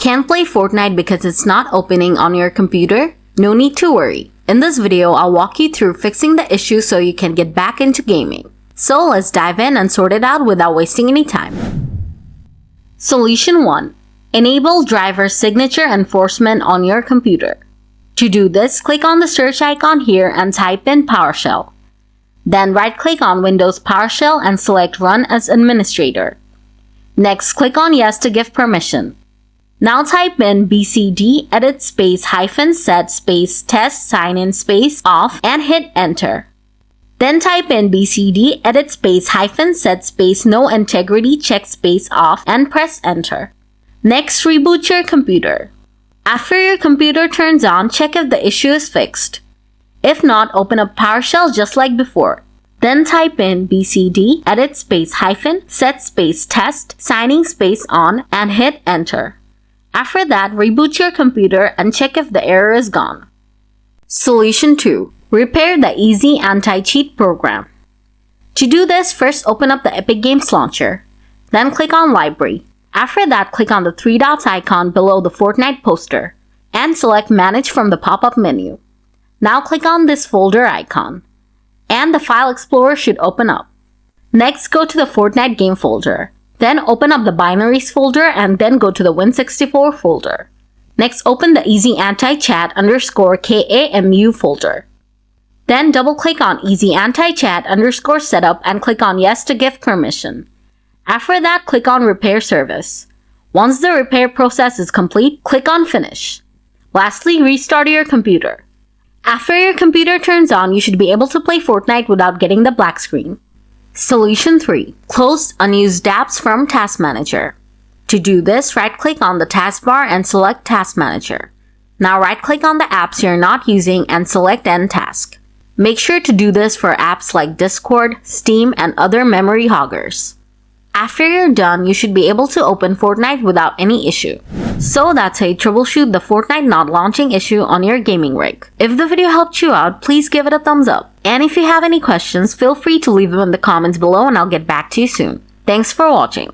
Can't play Fortnite because it's not opening on your computer? No need to worry. In this video, I'll walk you through fixing the issue so you can get back into gaming. So let's dive in and sort it out without wasting any time. Solution 1. Enable driver signature enforcement on your computer. To do this, click on the search icon here and type in PowerShell. Then right-click on Windows Powershell and select Run as Administrator. Next, click on Yes to give permission. Now type in bcdedit --set --test off and hit Enter. Then type in bcdedit --set --NOINTEGRITYCHECKS off and press Enter. Next, reboot your computer. After your computer turns on, check if the issue is fixed. If not, open up PowerShell just like before. Then type in bcdedit --set --test on and hit Enter. After that, reboot your computer and check if the error is gone. Solution 2. Repair the Easy Anti-Cheat program. To do this, first open up the Epic Games Launcher. Then click on Library. After that, click on the 3 dots icon below the Fortnite poster and select Manage from the pop-up menu. Now click on this folder icon and the File Explorer should open up. Next, go to the Fortnite game folder. Then open up the binaries folder and then go to the Win64 folder. Next, open the Easy Anti-Chat _KAMU folder. Then double-click on Easy Anti-Chat _setup and click on Yes to give permission. After that, click on Repair Service. Once the repair process is complete, click on Finish. Lastly, restart your computer. After your computer turns on, you should be able to play Fortnite without getting the black screen. Solution 3. Close unused apps from Task Manager. To do this, right-click on the taskbar and select Task Manager. Now right-click on the apps you're not using and select End Task. Make sure to do this for apps like Discord, Steam, and other memory hoggers. After you're done, you should be able to open Fortnite without any issue. So that's how you troubleshoot the Fortnite not launching issue on your gaming rig. If the video helped you out, please give it a thumbs up. And if you have any questions, feel free to leave them in the comments below and I'll get back to you soon. Thanks for watching.